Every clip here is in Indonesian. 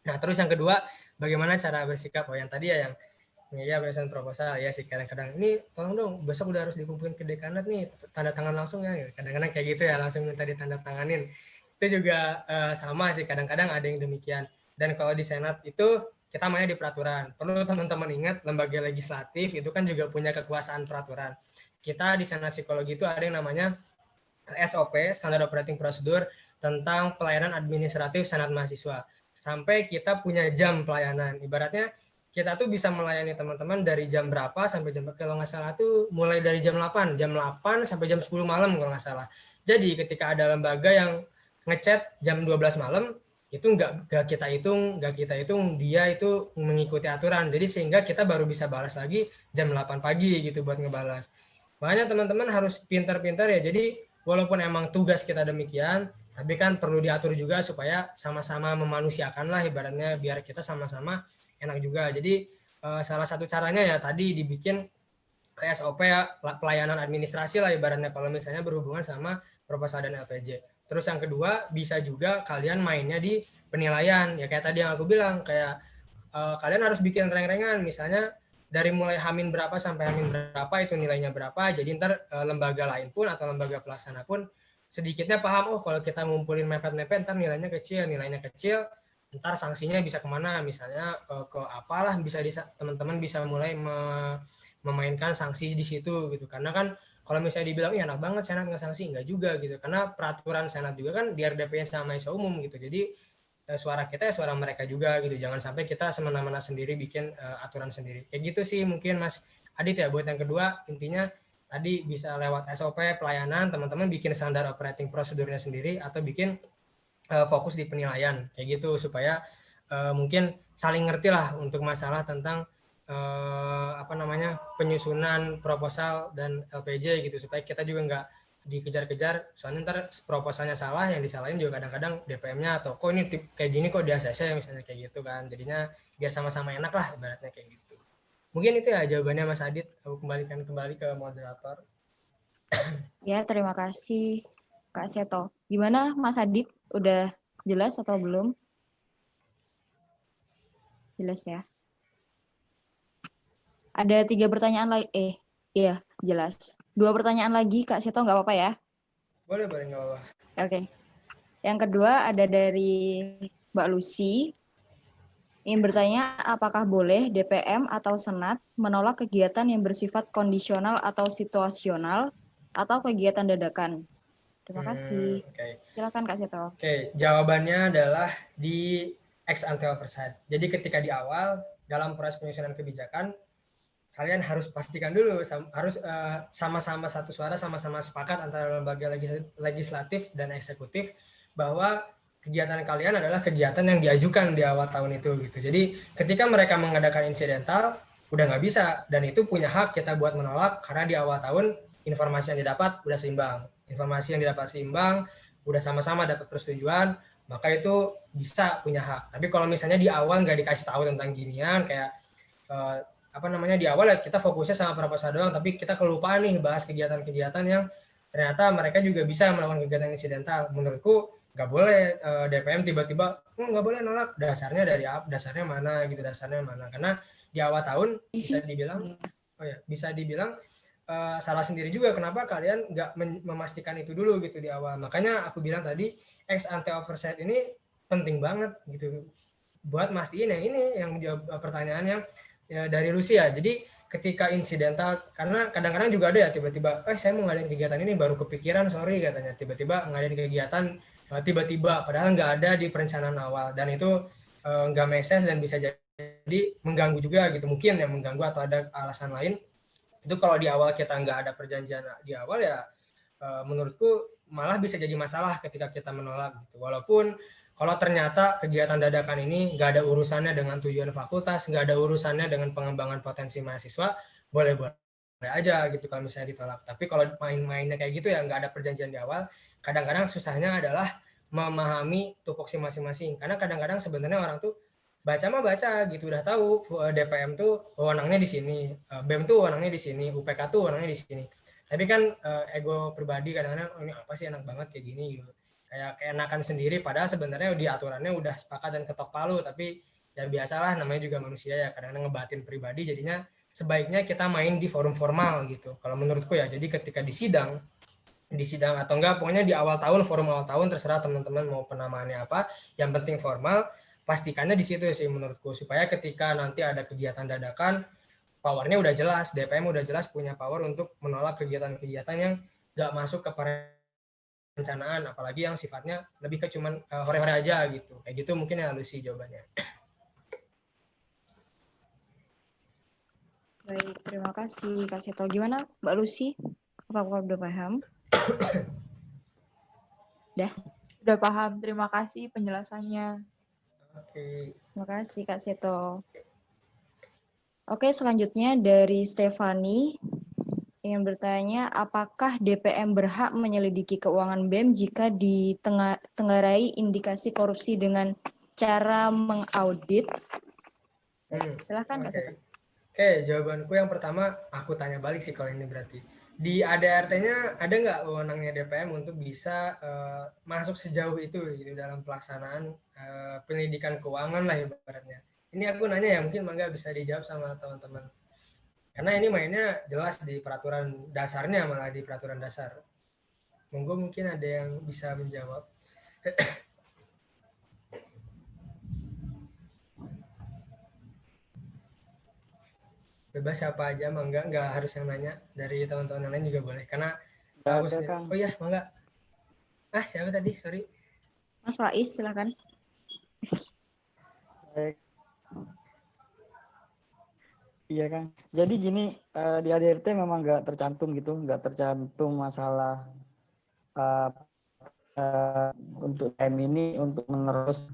Nah, terus yang kedua, bagaimana cara bersikap? Oh, yang tadi ya, yang ya penyusunan proposal ya sih, kadang-kadang ini tolong dong besok udah harus dikumpulin ke dekanat nih, tanda tangan langsung ya, kadang-kadang kayak gitu ya, langsung minta ditanda tanganin. Itu juga sama sih, kadang-kadang ada yang demikian. Dan kalau di senat itu kita mainnya di peraturan. Perlu teman-teman ingat, lembaga legislatif itu kan juga punya kekuasaan peraturan. Kita di senat psikologi itu ada yang namanya SOP, Standard Operating Procedure, tentang pelayanan administratif senat mahasiswa. Sampai kita punya jam pelayanan. Ibaratnya kita tuh bisa melayani teman-teman dari jam berapa sampai jam, kalau nggak salah tuh mulai dari jam 8 sampai jam 10 malam kalau nggak salah. Jadi ketika ada lembaga yang ngechat jam 12 malam, itu nggak kita hitung dia itu mengikuti aturan. Jadi sehingga kita baru bisa balas lagi jam 8 pagi gitu buat ngebalas. Makanya teman-teman harus pintar-pintar ya. Jadi walaupun emang tugas kita demikian, tapi kan perlu diatur juga supaya sama-sama memanusiakan lah ibaratnya, biar kita sama-sama enak juga. Jadi salah satu caranya ya tadi dibikin SOP ya, pelayanan administrasi lah ibaratnya kalau misalnya berhubungan sama proposal dan LPJ. Terus yang kedua, bisa juga kalian mainnya di penilaian. Ya kayak tadi yang aku bilang, kayak kalian harus bikin reng-rengan, misalnya dari mulai Hamin berapa sampai Hamin berapa itu nilainya berapa, jadi ntar lembaga lain pun atau lembaga pelaksana pun sedikitnya paham, oh kalau kita ngumpulin mepet-mepet ntar nilainya kecil, ntar sanksinya bisa kemana, misalnya ke apalah, bisa teman-teman bisa mulai memainkan sanksi di situ gitu. Karena kan kalau misalnya dibilang enak banget senat nggak sanksi, enggak juga gitu, karena peraturan senat juga kan di RDP sama mahasiswa umum gitu. Jadi suara kita ya suara mereka juga gitu, jangan sampai kita semena-mena sendiri bikin aturan sendiri kayak gitu sih mungkin Mas Adit ya. Buat yang kedua, intinya tadi bisa lewat SOP pelayanan, teman-teman bikin standar operating prosedurnya sendiri atau bikin fokus di penilaian kayak gitu, supaya mungkin saling ngerti lah untuk masalah tentang penyusunan proposal dan LPJ gitu, supaya kita juga nggak dikejar-kejar, soalnya ntar proposalnya salah, yang disalahin juga kadang-kadang DPM-nya, atau kok ini kayak gini kok di ACC misalnya kayak gitu kan, jadinya biar sama-sama enak lah ibaratnya kayak gitu. Mungkin itu ya jawabannya Mas Adit, aku kembalikan kembali ke moderator. Ya, terima kasih Kak Seto. Gimana Mas Adit? Udah jelas atau belum? Jelas ya. Ada 3 pertanyaan lagi. Iya, jelas. 2 pertanyaan lagi, Kak Seto, nggak apa-apa ya? Boleh, nggak apa-apa. Oke. Yang kedua ada dari Mbak Lucy. Ingin bertanya, apakah boleh DPM atau Senat menolak kegiatan yang bersifat kondisional atau situasional atau kegiatan dadakan? Terima kasih. Okay. Silakan Kak Seto. Jawabannya adalah di ex ante oversight. Jadi ketika di awal dalam proses penyusunan kebijakan, kalian harus pastikan dulu, harus sama-sama satu suara, sama-sama sepakat antara lembaga legislatif dan eksekutif bahwa kegiatan kalian adalah kegiatan yang diajukan di awal tahun itu gitu. Jadi ketika mereka mengadakan insidental, udah nggak bisa, dan itu punya hak kita buat menolak karena di awal tahun informasi yang didapat udah seimbang. Informasi yang didapat seimbang, udah sama-sama dapat persetujuan, maka itu bisa punya hak. Tapi kalau misalnya di awal nggak dikasih tahu tentang ginian, kayak di awal ya kita fokusnya sama proposal doang, tapi kita kelupaan nih bahas kegiatan-kegiatan yang ternyata mereka juga bisa melakukan kegiatan insidental. Menurutku nggak boleh DPM tiba-tiba nggak boleh nolak, dasarnya mana gitu, dasarnya mana, karena di awal tahun bisa dibilang salah sendiri juga, kenapa kalian nggak memastikan itu dulu gitu di awal. Makanya aku bilang tadi ex ante oversight ini penting banget gitu buat mastiin yang ini, yang menjawab pertanyaan yang ya, dari Rusia. Jadi ketika insidental, karena kadang-kadang juga ada ya tiba-tiba, saya mau ngadain kegiatan ini baru kepikiran, sorry katanya, tiba-tiba ngadain kegiatan tiba-tiba padahal nggak ada di perencanaan awal, dan itu nggak make sense dan bisa jadi mengganggu juga gitu, mungkin yang mengganggu atau ada alasan lain. Itu kalau di awal kita nggak ada perjanjian di awal ya menurutku malah bisa jadi masalah ketika kita menolak gitu. Walaupun kalau ternyata kegiatan dadakan ini nggak ada urusannya dengan tujuan fakultas, nggak ada urusannya dengan pengembangan potensi mahasiswa, boleh-boleh aja gitu kalau misalnya ditolak. Tapi kalau main-mainnya kayak gitu ya nggak ada perjanjian di awal, kadang-kadang susahnya adalah memahami tupoksi masing-masing. Karena kadang-kadang sebenarnya orang tuh baca mah baca gitu, udah tahu DPM tuh wewenangnya di sini, BEM tuh wewenangnya di sini, UPK tuh wewenangnya di sini. Tapi kan ego pribadi kadang-kadang ini apa sih enak banget kayak gini gitu. kayak keenakan sendiri, padahal sebenarnya di aturannya udah sepakat dan ketok palu, tapi ya biasalah namanya juga manusia ya, kadang-kadang ngebatin pribadi, jadinya sebaiknya kita main di forum formal gitu kalau menurutku ya. Jadi ketika di sidang atau enggak, pokoknya di awal tahun, forum awal tahun, terserah teman-teman mau penamaannya apa, yang penting formal, pastikannya di situ sih menurutku, supaya ketika nanti ada kegiatan dadakan, powernya udah jelas, DPM udah jelas punya power untuk menolak kegiatan-kegiatan yang nggak masuk ke perencanaan, apalagi yang sifatnya lebih ke cuman hore-hore aja gitu. Kayak gitu mungkin ya Lucy jawabannya. Baik, terima kasih Kak Seto. Gimana Mbak Lucy? Apakah udah paham? Dah. Udah paham, terima kasih penjelasannya. Oke. Terima kasih Kak Seto. Oke, selanjutnya dari Stefani ingin bertanya, apakah DPM berhak menyelidiki keuangan BEM jika ditenggarai indikasi korupsi dengan cara mengaudit? Silahkan Kak Seto. Oke, jawabanku yang pertama, aku tanya balik sih kalau ini berarti. Di ADRT-nya ada nggak wewenangnya DPM untuk bisa masuk sejauh itu gitu, dalam pelaksanaan penyelidikan keuangan lah ibaratnya. Ini aku nanya ya, mungkin Mangga bisa dijawab sama teman-teman. Karena ini mainnya jelas di peraturan dasarnya, malah di peraturan dasar. Monggo mungkin ada yang bisa menjawab. Bebas siapa aja, Mangga, nggak harus yang nanya, dari teman-teman yang lain juga boleh, karena aku sendiri. Oh iya, Mangga. Siapa tadi? Sorry. Mas Faiz, silakan. Baik. Iya kan. Jadi gini, di ADRT memang nggak tercantum gitu, nggak tercantum masalah untuk M ini untuk menerus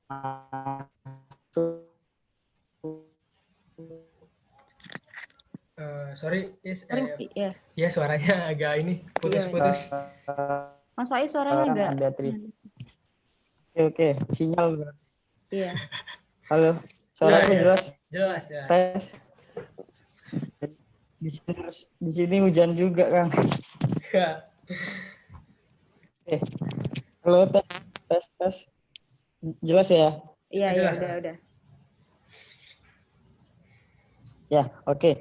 masuk. Sorry, ya suaranya agak ini putus-putus. Mas Faiz suaranya agak. Oke, sinyal. Iya. Halo, suaraku jelas? Jelas. Tes. Di sini hujan juga, Kang. Halo, tes. Jelas ya? Iya, udah. Ya, oke.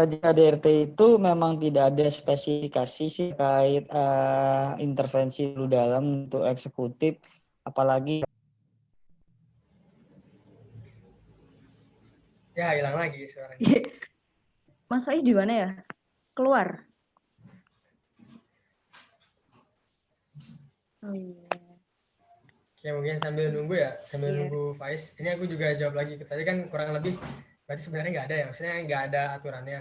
Di ADRT itu memang tidak ada spesifikasi sih terkait intervensi dulu dalam untuk eksekutif, apalagi ya hilang lagi suaranya. Mas Faiz di mana ya? Keluar. Oh iya. Ya mungkin sambil nunggu nunggu Faiz. Ini aku juga jawab lagi. Tadi kan kurang lebih berarti sebenarnya nggak ada ya, maksudnya nggak ada aturannya.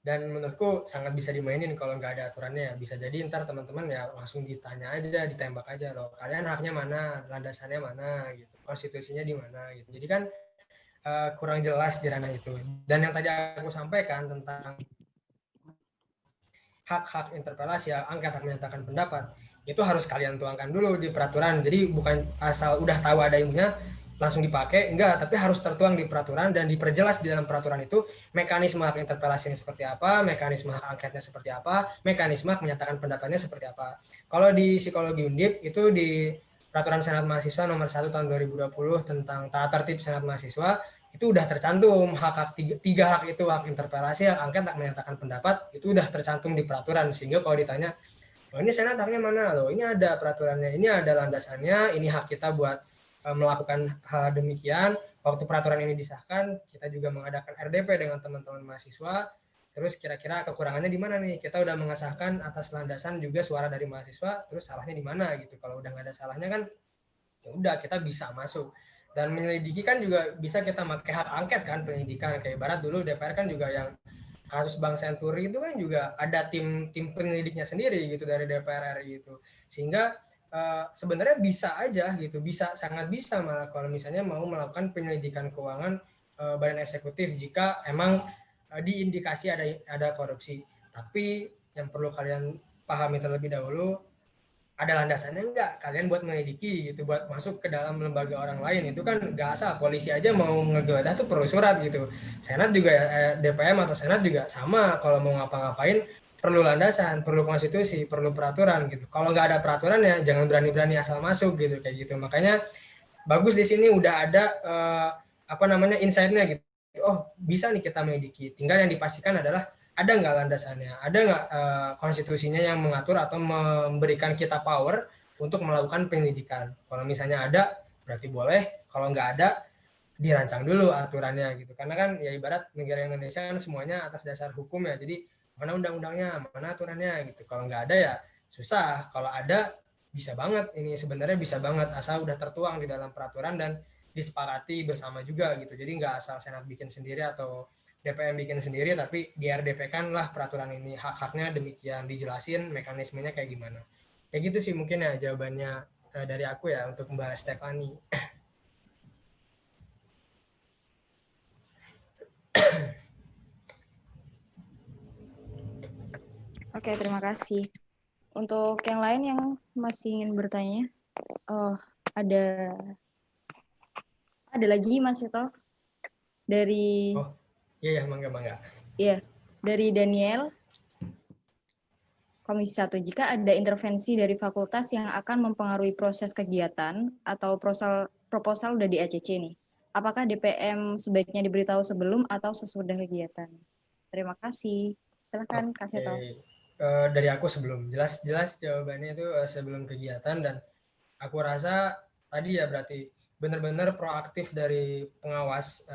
Dan menurutku sangat bisa dimainin kalau nggak ada aturannya. Bisa jadi ntar teman-teman ya langsung ditanya aja, ditembak aja loh. Kalian haknya mana, landasannya mana, gitu, konstitusinya di mana, gitu. Jadi kan kurang jelas di ranah itu. Dan yang tadi aku sampaikan tentang hak-hak interpelasi, angket hak menyatakan pendapat, itu harus kalian tuangkan dulu di peraturan. Jadi bukan asal udah tahu ada ilmunya langsung dipakai, enggak, tapi harus tertuang di peraturan dan diperjelas di dalam peraturan itu mekanisme hak interpelasinya seperti apa, mekanisme hak angketnya seperti apa, mekanisme hak menyatakan pendapatnya seperti apa. Kalau di psikologi Undip itu di peraturan Senat Mahasiswa nomor 1 tahun 2020 tentang tata tertib Senat Mahasiswa itu udah tercantum hak tiga hak itu, hak interpelasi, hak angket, hak menyatakan pendapat, itu udah tercantum di peraturan. Sehingga kalau ditanya, oh ini Senat haknya mana loh, ini ada peraturannya, ini ada landasannya, ini hak kita buat melakukan hal demikian. Waktu peraturan ini disahkan, kita juga mengadakan RDP dengan teman-teman mahasiswa. Terus kira-kira kekurangannya di mana nih? Kita udah mengesahkan atas landasan juga suara dari mahasiswa, terus salahnya di mana gitu. Kalau udah nggak ada salahnya kan, ya udah kita bisa masuk. Dan menyelidiki kan juga bisa kita pakai hak angket kan, penyelidikan. Kayak ibarat dulu DPR kan juga yang kasus Bank Senturi itu kan juga ada tim penyelidiknya sendiri gitu dari DPR RI gitu. Sehingga sebenarnya bisa aja gitu, sangat bisa malah kalau misalnya mau melakukan penyelidikan keuangan badan eksekutif jika emang diindikasi ada korupsi. Tapi yang perlu kalian pahami terlebih dahulu, ada landasannya enggak kalian buat menyelidiki gitu, buat masuk ke dalam lembaga orang lain. Itu kan enggak asal, polisi aja mau ngegeledah tuh perlu surat gitu. Senat juga DPM atau Senat juga sama, kalau mau ngapa-ngapain perlu landasan, perlu konstitusi, perlu peraturan gitu. Kalau nggak ada peraturan ya jangan berani-berani asal masuk gitu kayak gitu. Makanya bagus di sini udah ada insight-nya gitu. Oh bisa nih kita mediki. Tinggal yang dipastikan adalah ada nggak landasannya, ada nggak konstitusinya yang mengatur atau memberikan kita power untuk melakukan penyelidikan. Kalau misalnya ada berarti boleh, kalau nggak ada dirancang dulu aturannya gitu. Karena kan ya ibarat negara Indonesia kan semuanya atas dasar hukum ya. Jadi mana undang-undangnya, mana aturannya gitu. Kalau nggak ada ya susah. Kalau ada bisa banget, ini sebenarnya bisa banget asal udah tertuang di dalam peraturan dan disepakati bersama juga gitu. Jadi nggak asal Senat bikin sendiri atau DPM bikin sendiri, tapi di RDP kan lah peraturan ini hak-haknya demikian dijelasin mekanismenya kayak gimana. Kayak gitu sih mungkin ya jawabannya dari aku ya untuk Mbak Stefani. Oke, terima kasih. Untuk yang lain yang masih ingin bertanya, oh ada lagi Mas Seto dari Oh iya ya, mangga. ya dari Daniel. Komisi 1, jika ada intervensi dari fakultas yang akan mempengaruhi proses kegiatan atau proposal udah di ACC nih, apakah DPM sebaiknya diberitahu sebelum atau sesudah kegiatan? Terima kasih. Silakan Kak Seto. Dari aku sebelum jelas jawabannya itu sebelum kegiatan, dan aku rasa tadi ya berarti benar-benar proaktif dari pengawas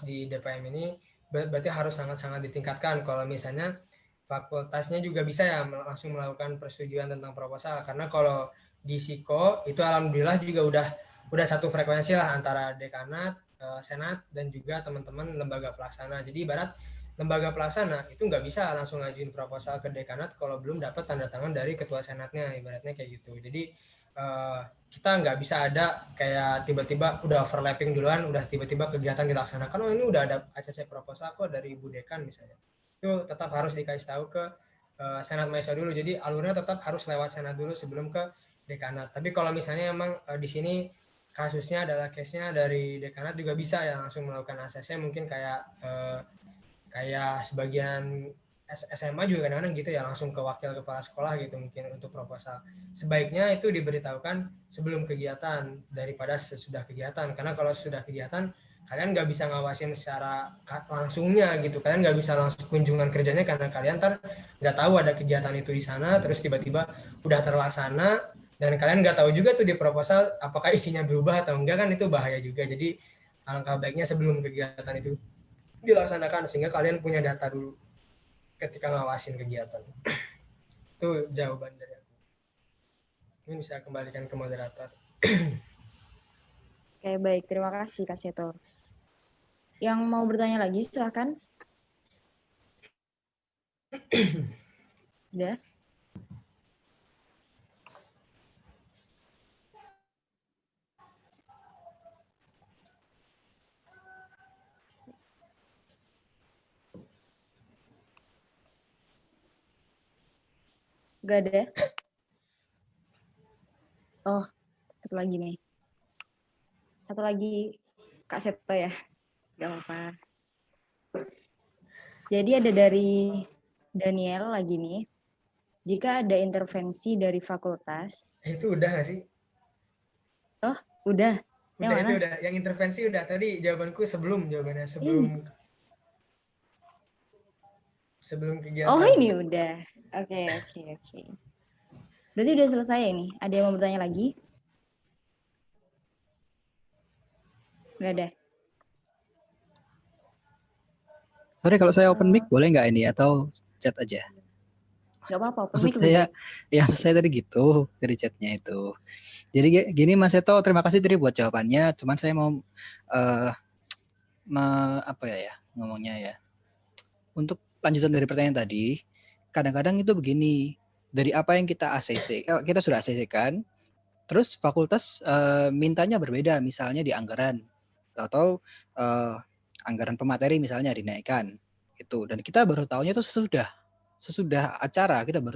di DPM ini berarti harus sangat-sangat ditingkatkan. Kalau misalnya fakultasnya juga bisa ya langsung melakukan persetujuan tentang proposal, karena kalau di Siko itu alhamdulillah juga udah satu frekuensi lah antara dekanat, senat, dan juga teman-teman lembaga pelaksana. Jadi ibarat lembaga pelaksana itu nggak bisa langsung ngajuin proposal ke dekanat kalau belum dapat tanda tangan dari ketua senatnya, ibaratnya kayak gitu. Jadi kita nggak bisa ada kayak tiba-tiba udah overlapping duluan, udah tiba-tiba kegiatan dilaksanakan, oh ini udah ada ACC proposal kok dari Ibu Dekan misalnya. Itu tetap harus dikasih tahu ke Senat Mahasiswa dulu. Jadi alurnya tetap harus lewat Senat dulu sebelum ke dekanat. Tapi kalau misalnya emang di sini kasusnya adalah case-nya dari dekanat, juga bisa ya langsung melakukan ACC, mungkin kayak sebagian SMA juga kadang-kadang gitu ya, langsung ke wakil kepala sekolah gitu mungkin untuk proposal. Sebaiknya itu diberitahukan sebelum kegiatan daripada sesudah kegiatan, karena kalau sudah kegiatan kalian nggak bisa ngawasin secara langsungnya gitu, kalian nggak bisa langsung kunjungan kerjanya karena kalian nggak tahu ada kegiatan itu di sana, terus tiba-tiba udah terlaksana dan kalian nggak tahu juga tuh di proposal apakah isinya berubah atau enggak, kan itu bahaya juga. Jadi alangkah baiknya sebelum kegiatan itu dilaksanakan sehingga kalian punya data dulu ketika ngawasin kegiatan. Itu jawaban dari aku. Ini bisa kembalikan ke moderator. Oke, baik. Terima kasih Kak Seto. Yang mau bertanya lagi silakan. Udah? Gak ada? Oh, satu lagi nih. Satu lagi Kak Seto ya. Gak apa-apa. Jadi ada dari Daniel lagi nih. Jika ada intervensi dari fakultas. Itu udah nggak sih? Oh, udah. Yang Udah, mana? itu udah. Yang intervensi udah. Tadi jawabanku jawabannya sebelum kegiatan. Oh, ini udah. Oke. Berarti udah selesai ini. Ada yang mau bertanya lagi? Nggak ada. Sorry kalau saya open mic boleh nggak ini atau chat aja? Nggak apa-apa. Maksud saya, tadi gitu dari chatnya itu. Jadi gini Mas Seto, terima kasih tadi buat jawabannya. Cuman saya mau ngomongnya ya. Untuk lanjutan dari pertanyaan tadi, kadang-kadang itu begini, dari apa yang kita ACC, kita sudah ACC kan, terus fakultas mintanya berbeda, misalnya di anggaran atau anggaran pemateri misalnya dinaikkan itu, dan kita baru tahunya itu sesudah acara kita baru